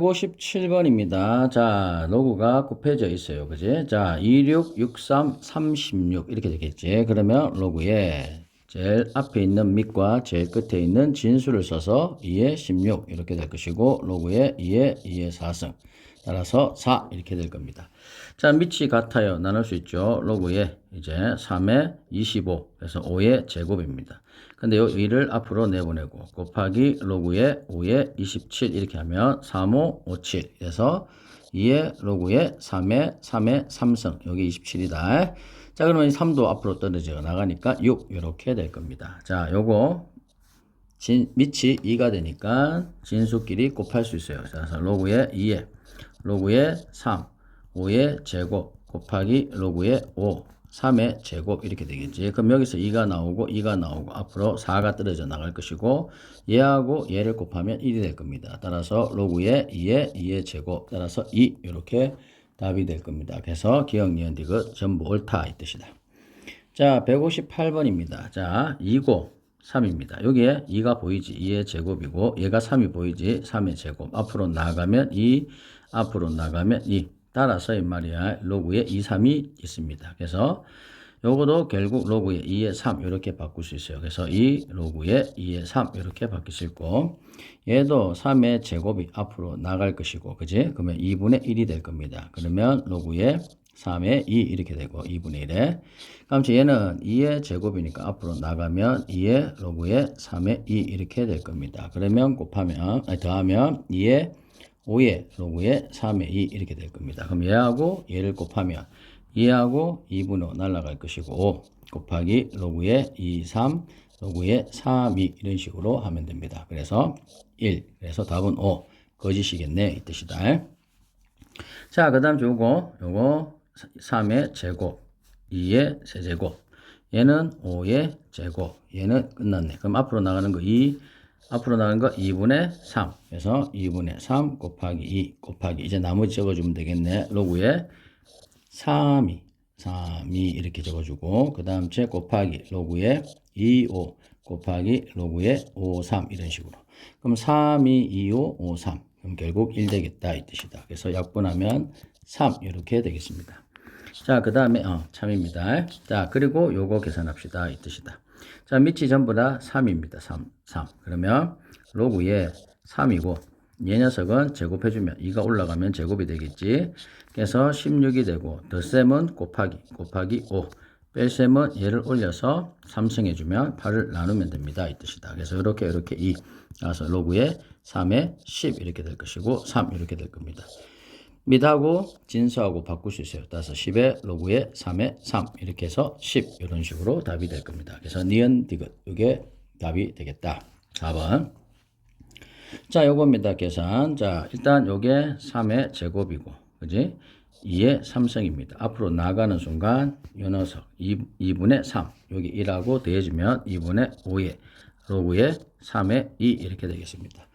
157번입니다. 자, 로그가 곱해져 있어요. 그지? 자, 26, 63, 36 이렇게 되겠지. 그러면 로그에 제일 앞에 있는 밑과 제일 끝에 있는 진수를 써서 2의 16 이렇게 될 것이고 로그에 2의 4승 따라서 4 이렇게 될 겁니다. 자, 밑이 같아요. 나눌 수 있죠. 로그에 이제 3의 25 그래서 5의 제곱입니다. 근데 요 2를 앞으로 내보내고 곱하기 로그에 5의 27 이렇게 하면 3, 5, 5, 7 그래서 2의 로그에 3의 3승 여기 27이다. 자, 그러면 3도 앞으로 떨어져 나가니까 6 이렇게 될 겁니다. 자, 요거 밑이 2가 되니까 진수끼리 곱할 수 있어요. 그래서 로그에 2에 로그에 3 5의 제곱 곱하기 로그의 5 3의 제곱 이렇게 되겠지. 그럼 여기서 2가 나오고 앞으로 4가 떨어져 나갈 것이고 얘하고 얘를 곱하면 1이 될 겁니다. 따라서 로그의 2의 제곱 따라서 2 이렇게 답이 될 겁니다. 그래서 기억, 니은, 디귿 전부 옳다 이 뜻이다. 자, 158번입니다. 자, 2고 3입니다. 여기에 2가 보이지. 2의 제곱이고 얘가 3이 보이지. 3의 제곱. 앞으로 나가면 2, 앞으로 나가면 2. 따라서 이 말이야. 로그에 2, 3이 있습니다. 그래서 요거도 결국 로그에 2의 3 이렇게 바꿀 수 있어요. 그래서 이 로그에 2의 3 이렇게 바뀔 수 있고 얘도 3의 제곱이 앞으로 나갈 것이고 그지? 그러면 2분의 1이 될 겁니다. 그러면 로그에 3의 2 이렇게 되고 2분의 1에 그럼 얘는 2의 제곱이니까 앞으로 나가면 2의 로그에 3의 2 이렇게 될 겁니다. 그러면 더하면 2의 5의 로그에 3의 2 이렇게 될 겁니다. 그럼 얘하고 얘를 곱하면 2하고 2분의 5 날아갈 것이고 5 곱하기 로그에 2, 3 로그에 3, 2 이런 식으로 하면 됩니다. 그래서 1 그래서 답은 5 거짓이겠네 이 뜻이다. 자, 그 다음 요거 3의 제곱 2의 세제곱 얘는 5의 제곱 얘는 끝났네. 그럼 앞으로 나가는 거 2 앞으로 나가는 거 2분의 3 그래서 2분의 3 곱하기 2 곱하기 이제 나머지 적어주면 되겠네. 로그에 3이 이렇게 적어주고 그 다음 제 곱하기 로그에 2, 5 곱하기 로그에 5, 3 이런 식으로 그럼 3, 2, 2, 5, 5, 3 그럼 결국 1 되겠다 이 뜻이다. 그래서 약분하면 3 이렇게 되겠습니다. 자, 그 다음에 참입니다. 자, 그리고 요거 계산합시다 이 뜻이다. 자, 밑이 전부 다 3입니다. 3 그러면 로그에 3이고 얘 녀석은 제곱해주면 2가 올라가면 제곱이 되겠지. 그래서 16이 되고 덧셈은 곱하기 5 뺄셈은 얘를 올려서 3승 해주면 8을 나누면 됩니다 이 뜻이다. 그래서 이렇게 2 나와서 로그에 3에 10 이렇게 될 것이고 3 이렇게 될 겁니다. 밑하고 진수하고 바꿀 수 있어요. 따라서 10의 로그에 3에 3 이렇게 해서 10 이런 식으로 답이 될 겁니다. 그래서 니은 디귿 이게 답이 되겠다. 4번. 자, 요겁니다. 계산. 자, 일단 요게 3의 제곱이고 그지? 2의 3승입니다. 앞으로 나가는 순간 요 녀석 2분의 3 여기 1하고 더해주면 2분의 5의 로그에 3의 2 이렇게 되겠습니다.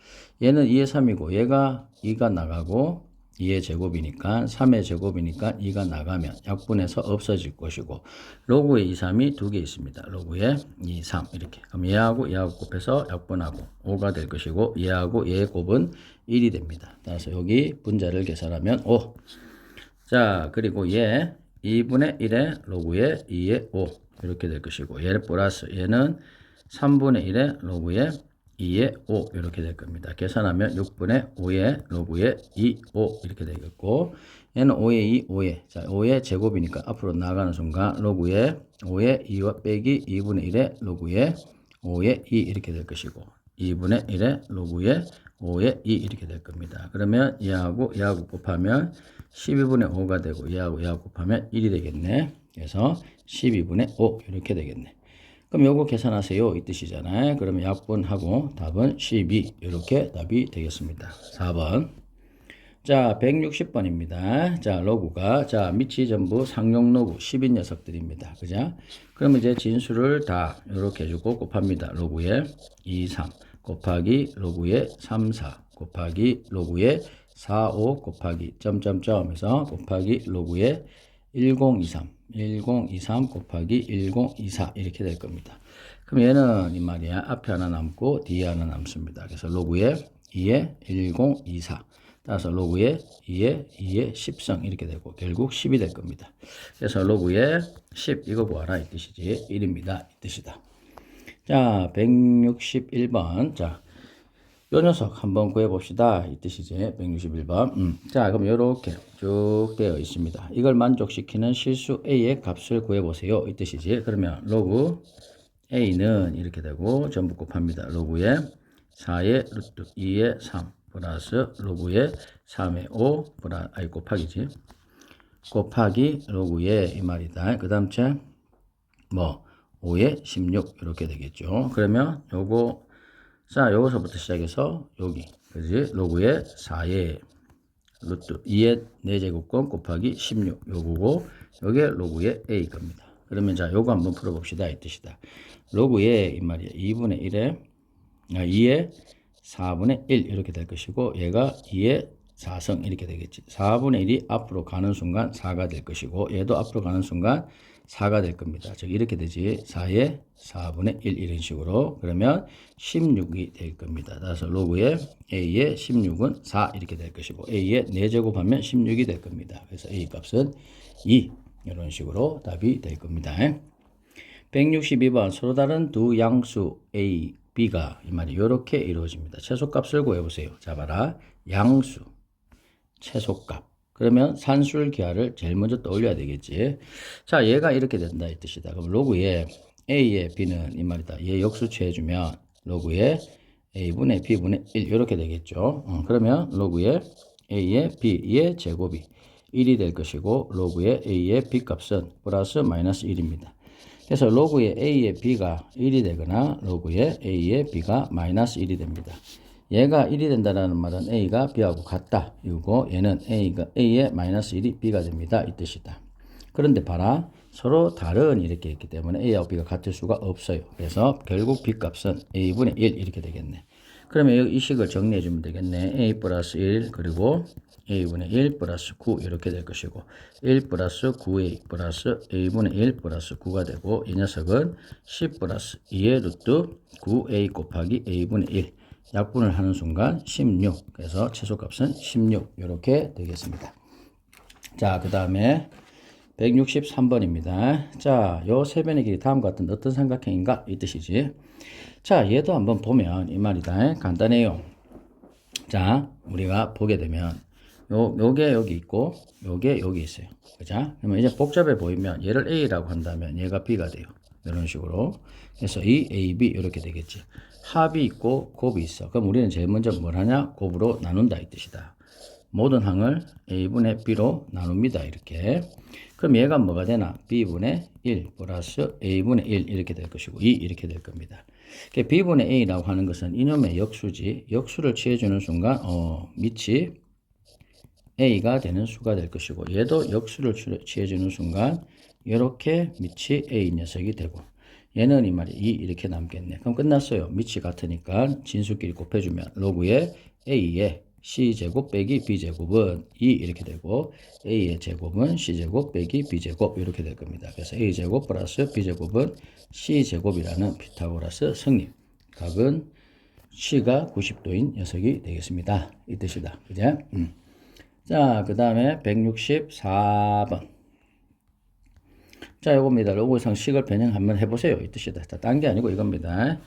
얘는 2의 3이고 얘가 2가 나가고 2의 제곱이니까 3의 제곱이니까 2가 나가면 약분해서 없어질 것이고 로그에 2, 3이 두 개 있습니다. 로그에 2, 3 이렇게 그럼 얘하고 곱해서 약분하고 5가 될 것이고 얘하고 얘의 곱은 1이 됩니다. 따라서 여기 분자를 계산하면 5. 자, 그리고 얘 2분의 1의 로그에 2의 5 이렇게 될 것이고 얘를 플러스 얘는 3분의 1의 로그에 2의 5 이렇게 될 겁니다. 계산하면 6분의 5의 로그에 2, 5 이렇게 되겠고 얘는 5의 2, 5의 자 5의 제곱이니까 앞으로 나가는 순간 로그에 5의 2와 빼기 2분의 1의 로그에 5의 2 이렇게 될 것이고 2분의 1의 로그에 5의 2 이렇게 될 겁니다. 그러면 얘하고 곱하면 12분의 5가 되고 얘하고 곱하면 1이 되겠네. 그래서 12분의 5 이렇게 되겠네. 그럼 요거 계산하세요 이 뜻이잖아요. 그러면 약분하고 답은 12 이렇게 답이 되겠습니다. 4번. 자, 160번입니다. 자, 로그가 자 밑이 전부 상용 로그 10인 녀석들입니다. 그죠? 그러면 이제 진수를 다 이렇게 해주고 곱합니다. 로그에 2, 3 곱하기 로그에 3, 4 곱하기 로그에 4, 5 곱하기 점점점 해서 곱하기 로그에 1023 곱하기 1024 이렇게 될 겁니다. 그럼 얘는 이 말이야 앞에 하나 남고 뒤에 하나 남습니다. 그래서 로그에 2에 1024 따라서 로그의 2의 10성 이렇게 되고 결국 10이 될 겁니다. 그래서 로그의 10 이거 구하라 이 뜻이지 1입니다. 이 뜻이다. 자 161번 자 요 녀석 한번 구해봅시다. 이 뜻이지. 161번. 자, 그럼 이렇게 쭉 되어 있습니다. 이걸 만족시키는 실수 A의 값을 구해보세요. 이 뜻이지. 그러면 로그 A는 이렇게 되고 전부 곱합니다. 로그의 4의 루트 2의 3 플러스 로그의 3의 5 곱하기지. 곱하기 로그의 이 말이다. 그 다음 째 뭐 5의 16 이렇게 되겠죠. 그러면 요거 자, 여기서부터 시작해서 여기, 그지? 로그의 4의 루트 2의 4제곱권 곱하기 16 요거고 요게 로그의 A 겁니다. 그러면 자, 요거 한번 풀어봅시다 이 뜻이다. 로그의 이 말이야 2분의 1에 2의 4분의 1 이렇게 될 것이고 얘가 2의 4성 이렇게 되겠지. 4분의 1이 앞으로 가는 순간 4가 될 것이고 얘도 앞으로 가는 순간 4가 될 겁니다. 즉 이렇게 되지. 4의 4분의 1 이런 식으로. 그러면 16이 될 겁니다. 따라서 로그의 A의 16은 4 이렇게 될 것이고 A의 4제곱하면 16이 될 겁니다. 그래서 A 값은 2 이런 식으로 답이 될 겁니다. 162번 서로 다른 두 양수 A, B가 이 말이 이렇게 이루어집니다. 최소값을 구해보세요. 자 봐라. 양수 최소값. 그러면 산술 기하를 제일 먼저 떠올려야 되겠지. 자, 얘가 이렇게 된다 이 뜻이다. 그럼 로그의 A의 B는 이 말이다. 얘 역수취해주면 로그의 A분의 B분의 1 이렇게 되겠죠. 그러면 로그의 A의 B의 제곱이 1이 될 것이고 로그의 A의 B 값은 플러스 마이너스 1입니다. 그래서 로그의 A의 B가 1이 되거나 로그의 A의 B가 마이너스 1이 됩니다. 얘가 1이 된다는 말은 A가 B하고 같다. 이거 얘는 A의 마이너스 1이 B가 됩니다. 이 뜻이다. 그런데 봐라. 서로 다른 이렇게 있기 때문에 A하고 B가 같을 수가 없어요. 그래서 결국 B 값은 A분의 1 이렇게 되겠네. 그러면 이 식을 정리해 주면 되겠네. A 플러스 1 그리고 A분의 1 플러스 9 이렇게 될 것이고 1 플러스 9A 플러스 A분의 1 플러스 9가 되고 이 녀석은 10 플러스 2의 루트 9A 곱하기 A분의 1 약분을 하는 순간 16 그래서 최소값은 16 이렇게 되겠습니다. 자, 그 다음에 163번입니다. 자, 요 세 변의 길이 다음과 같은 어떤 삼각형인가 이 뜻이지. 자, 얘도 한번 보면 이 말이다. 간단해요. 자, 우리가 보게 되면 요게 여기 있고 요게 여기 있어요. 그죠? 그러면 이제 복잡해 보이면 얘를 A라고 한다면 얘가 B가 돼요. 이런 식으로. 그래서 이 AB 이렇게 되겠지. 합이 있고 곱이 있어. 그럼 우리는 제일 먼저 뭘 하냐? 곱으로 나눈다 이 뜻이다. 모든 항을 A분의 B로 나눕니다. 이렇게. 그럼 얘가 뭐가 되나? B분의 1 플러스 A분의 1 이렇게 될 것이고 2 이렇게 될 겁니다. B분의 A라고 하는 것은 이놈의 역수지. 역수를 취해주는 순간 밑이 A가 되는 수가 될 것이고 얘도 역수를 취해주는 순간 이렇게 밑이 A 녀석이 되고 얘는 이 말이 2 이렇게 남겠네. 그럼 끝났어요. 밑이 같으니까 진수끼리 곱해주면 로그의 A의 C제곱 빼기 B제곱은 2 이렇게 되고 A의 제곱은 C제곱 빼기 B제곱 이렇게 될 겁니다. 그래서 A제곱 플러스 B제곱은 C제곱이라는 피타고라스 성립. 값은 C가 90도인 녀석이 되겠습니다. 이 뜻이다. 그죠? 자, 그 다음에 164번. 자, 요겁니다. 로그상 식을 변형 한번 해보세요. 이 뜻이다. 자, 딴 게 아니고 이겁니다.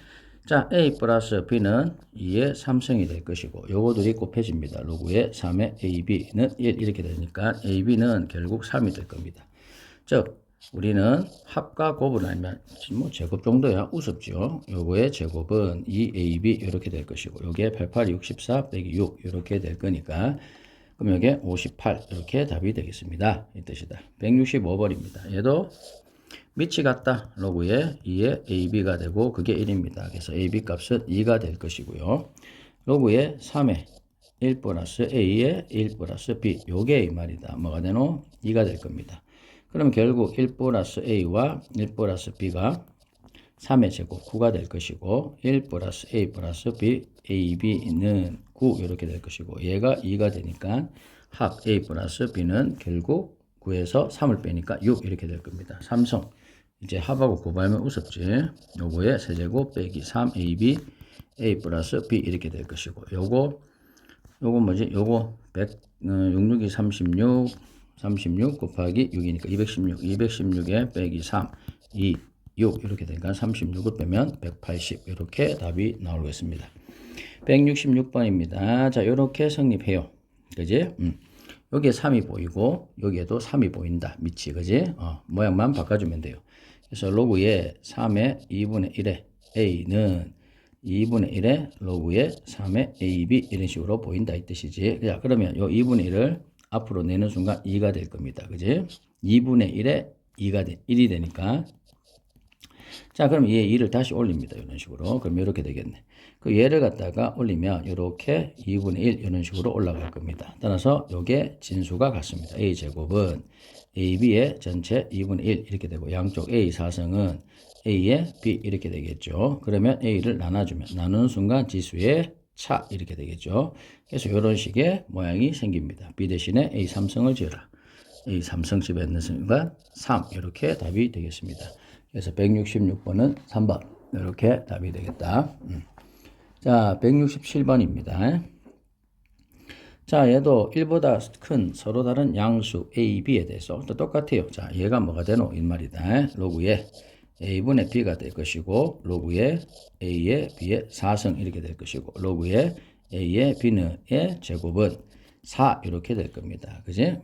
자, A 플러스 B는 2의 3승이 될 것이고 요거들이 곱해집니다. 로그의 3의 AB는 1 이렇게 되니까 AB는 결국 3이 될 겁니다. 즉 우리는 합과 곱을 알면 뭐 제곱 정도야 우습죠. 요거의 제곱은 2AB 이렇게 될 것이고 요게 88, 64 빼기 6 이렇게 될 거니까 그럼 여기에 58 이렇게 답이 되겠습니다. 이 뜻이다. 165번입니다. 얘도 밑이 같다. 로그에 2의 AB가 되고 그게 1입니다. 그래서 AB 값은 2가 될 것이고요. 로그에 3의 1 플러스 A의 1 플러스 B 요게 이 말이다. 뭐가 되노? 2가 될 겁니다. 그러면 결국 1 플러스 A와 1 플러스 B가 3의 제곱 9가 될 것이고 1 플러스 A 플러스 B AB는 9 이렇게 될 것이고 얘가 2가 되니까 합 A 플러스 B는 결국 9에서 3을 빼니까 6 이렇게 될 겁니다. 삼성 이제 합하고 곱하면 우습지. 요거에 세제곱 빼기 3AB A 플러스 B 이렇게 될 것이고 요거 요거 뭐지? 요거 66이 36 곱하기 6이니까 216에 빼기 3, 2, 6 이렇게 되니까 36을 빼면 180 이렇게 답이 나오겠습니다. 166번입니다. 자, 요렇게 성립해요. 그지? 여기에 3이 보이고 여기에도 3이 보인다. 밑이 그지? 모양만 바꿔주면 돼요. 그래서 로그의 3의 2분의 1에 a는 2분의 1에 로그의 3의 ab 이런 식으로 보인다 이 뜻이지. 자, 그러면 요 2분의 1을 앞으로 내는 순간 2가 될 겁니다. 그지? 2분의 1에 1이 되니까 자, 그럼 얘 2를 다시 올립니다. 이런 식으로. 그럼 이렇게 되겠네. 그 얘를 갖다가 올리면 이렇게 2분의 1 이런 식으로 올라갈 겁니다. 따라서 요게 진수가 같습니다. a제곱은 ab의 전체 2분의 1 이렇게 되고 양쪽 a 사성은 a의 b 이렇게 되겠죠. 그러면 a를 나눠주면 나누는 순간 지수의 차 이렇게 되겠죠. 그래서 이런 식의 모양이 생깁니다. b 대신에 a 삼성을 지어라. a 삼성 집어넣는 순간 3 이렇게 답이 되겠습니다. 그래서 166번은 3번 이렇게 답이 되겠다. 자, 167번입니다. 자, 얘도 1보다 큰 서로 다른 양수 A, B에 대해서 또 똑같아요. 자, 얘가 뭐가 되노? 이 말이다. 로그의 A분의 B가 될 것이고 로그의 A의 B의 4승 이렇게 될 것이고 로그의 A의 B의 제곱은 4 이렇게 될 겁니다. 그지?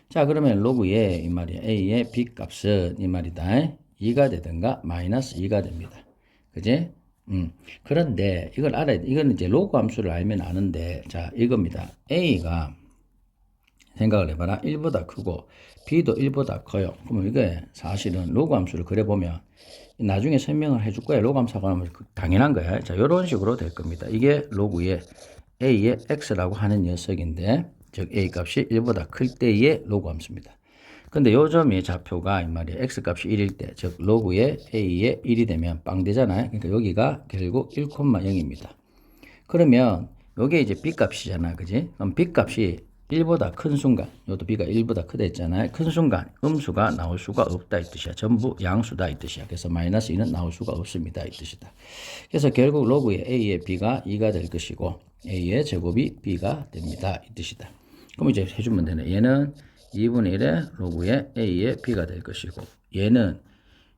자, 그러면 로그의 이 말이야. A의 B 값은 이 말이다. 2가 되든가 마이너스 2가 됩니다. 그지? 그런데 이걸 알아야 돼. 이건 이제 로그 함수를 알면 아는데, 자, 이겁니다. A가 생각을 해봐라. 1보다 크고, B도 1보다 커요. 그러면 이게 사실은 로그 함수를 그려보면 나중에 설명을 해줄 거야. 로그 함수가 하면 당연한 거야. 자, 이런 식으로 될 겁니다. 이게 로그의 A의 X라고 하는 녀석인데, 즉 A 값이 1보다 클 때의 로그 함수입니다. 근데 요 점이 좌표가 이 말이에요. x 값이 1일 때, 즉 로그의 a의 1이 되면 빵 되잖아요. 그러니까 여기가 결국 1,0입니다. 그러면 요게 이제 b 값이잖아. 그지? 그럼 b 값이 1보다 큰 순간, 요도 b가 1보다 크다 했잖아요. 큰 순간 음수가 나올 수가 없다 이 뜻이야. 전부 양수다 이 뜻이야. 그래서 마이너스 2는 나올 수가 없습니다 이 뜻이다. 그래서 결국 로그의 a의 b가 2가 될 것이고 a의 제곱이 b가 됩니다 이 뜻이다. 그럼 이제 해주면 되네. 얘는 2분의 1의 로그의 a의 b가 될 것이고 얘는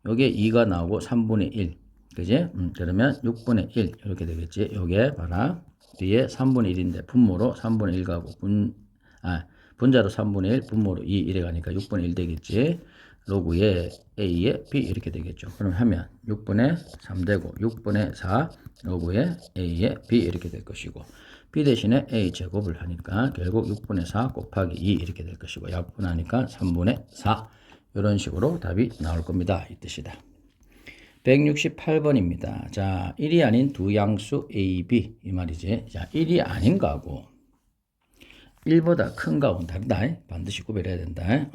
요게 2가 나오고 3분의 1 그지? 그러면 6분의 1 이렇게 되겠지. 요게 봐라. 뒤에 3분의 1인데 분모로 3분의 1 가고 분자로 3분의 1 분모로 2 이래 가니까 6분의 1 되겠지. 로그의 a의 b 이렇게 되겠죠. 그럼 하면 6분의 3 되고 6분의 4 로그의 a의 b 이렇게 될 것이고 b 대신에 a 제곱을 하니까 결국 6분의 4 곱하기 2 이렇게 될 것이고 약분하니까 3분의 4 이런 식으로 답이 나올 겁니다. 이 뜻이다. 168번입니다. 자, 1이 아닌 두 양수 a, b 이 말이지. 자, 1이 아닌 거하고 1보다 큰 거하고는 다르다. 반드시 구별해야 된다.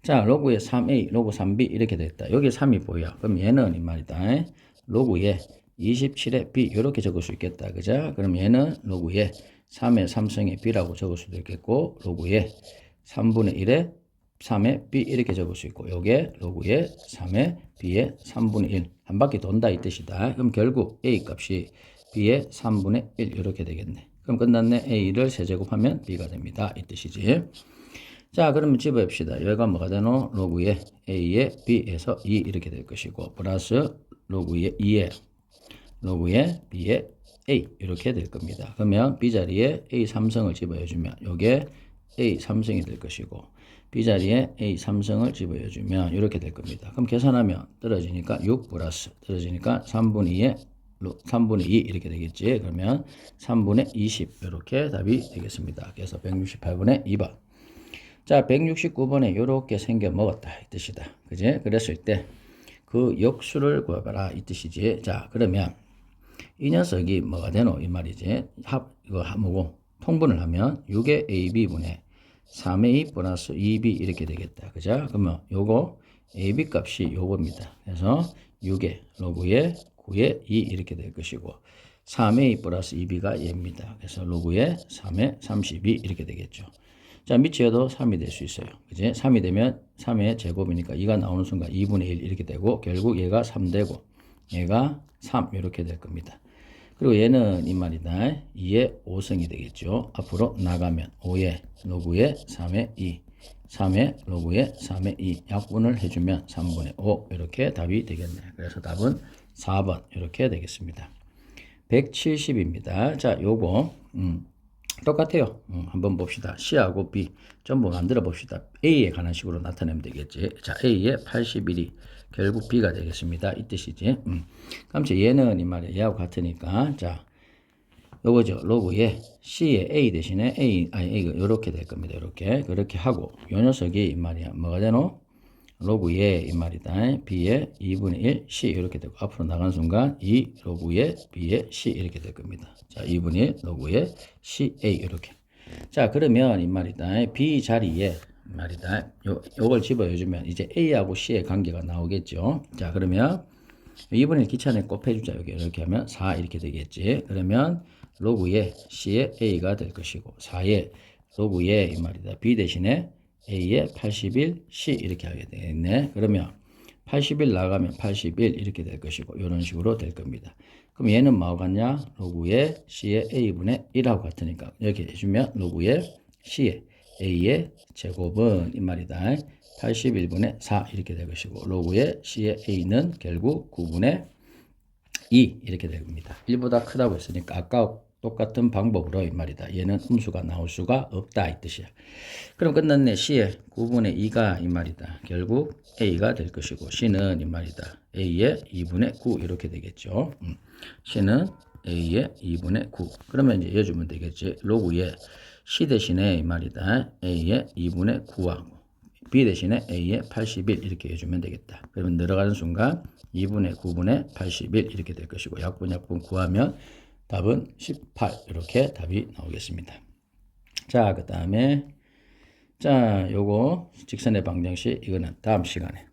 자, 로그의 3a, 로그 3b 이렇게 됐다. 여기 3이 보여. 그럼 얘는 이 말이다. 로그의 27의 b 이렇게 적을 수 있겠다. 그죠? 그럼 얘는 로그의 3의 3승의 b라고 적을 수도 있겠고 로그의 3분의 1의 3의 b 이렇게 적을 수 있고 요게 로그의 3의 b의 3분의 1 한 바퀴 돈다 이 뜻이다. 그럼 결국 a 값이 b의 3분의 1 이렇게 되겠네. 그럼 끝났네. a를 세제곱하면 b가 됩니다. 이 뜻이지. 자, 그러면 집어봅시다. 여기가 뭐가 되노? 로그의 a의 b에서 2 이렇게 될 것이고 플러스 로그의 2의 로그의 b의 a 이렇게 될 겁니다. 그러면 b 자리에 a 삼성을 집어주면 요게 a 삼성이 될 것이고 b 자리에 a 삼성을 집어주면 이렇게 될 겁니다. 그럼 계산하면 떨어지니까 6 플러스 떨어지니까 3분의 2 이렇게 되겠지. 그러면 3분의 20 이렇게 답이 되겠습니다. 그래서 168번에 2번. 자, 169번에 이렇게 생겨 먹었다 이 뜻이다. 그지? 그랬을 때 그 역수를 구해봐라 이 뜻이지. 자, 그러면 이 녀석이 뭐가 되노 이 말이지. 이거 뭐고 통분을 하면 6의 ab분의 3의 2 플러스 2b 이렇게 되겠다. 그죠? 그러면 요거 ab 값이 요겁니다. 그래서 6의 로그의 9의 2 이렇게 될 것이고 3의 2 플러스 2b가 얘입니다. 그래서 로그의 3의 32 이렇게 되겠죠. 자, 밑에도 3이 될 수 있어요. 그지? 3이 되면 3의 제곱이니까 2가 나오는 순간 2분의 1 이렇게 되고 결국 얘가 3 되고 얘가 3 이렇게 될 겁니다. 그리고 얘는 이 말이다. 2의 5승이 되겠죠. 앞으로 나가면 5의 로그의 3의 2, 3의 로그의 3의 2 약분을 해주면 3분의 5 이렇게 답이 되겠네. 그래서 답은 4번 이렇게 되겠습니다. 170입니다. 자, 요거 똑같아요. 한번 봅시다. C하고 B 전부 만들어 봅시다. A에 관한 식으로 나타내면 되겠지. 자, A의 81이 결국 B가 되겠습니다. 이 뜻이지. 그럼 얘는 이 말이야. 얘하고 같으니까 자, 요거죠. 로그에 C의 A 대신에 A가 요렇게 될 겁니다. 요렇게. 그렇게 하고 요 녀석이 이 말이야. 뭐가 되노? 로그에 이 말이다. B의 2분의 1 C 이렇게 되고 앞으로 나가는 순간 2 로그에 B의 C 이렇게 될 겁니다. 자, 2분의 1 로그에 CA 이렇게. 자, 그러면 이 말이다. B 자리에 말이다. 요걸 집어주면 이제 A하고 C의 관계가 나오겠죠. 자, 그러면 2분의 1 기차에 곱해주자. 여기 이렇게 하면 4 이렇게 되겠지. 그러면 로그에 C의 A가 될 것이고 4의 로그에 이 말이다. B 대신에 A의 81 C 이렇게 하게 되겠네. 그러면 81 나가면 81 이렇게 될 것이고 이런 식으로 될 겁니다. 그럼 얘는 뭐하고 같냐? 로그의 C의 A분의 1하고 같으니까 이렇게 해주면 로그의 C의 A의 제곱은 이 말이다. 81분의 4 이렇게 될 것이고 로그의 C의 A는 결국 9분의 2 이렇게 될 겁니다. 1보다 크다고 했으니까 아까 똑같은 방법으로 이 말이다. 얘는 음수가 나올 수가 없다 이 뜻이야. 그럼 끝났네. C의 9분의 2가 이 말이다. 결국 A가 될 것이고 C는 이 말이다. A의 2분의 9 이렇게 되겠죠. C는 A의 2분의 9. 그러면 이제 이어주면 되겠지. 로그에 C 대신에 이 말이다. A의 2분의 9하고 B 대신에 A의 81 이렇게 해주면 되겠다. 그러면 늘어가는 순간 2분의 9분의 81 이렇게 될 것이고 약분 구하면 답은 18 이렇게 답이 나오겠습니다. 자, 그 다음에 자, 요거 직선의 방정식 이거는 다음 시간에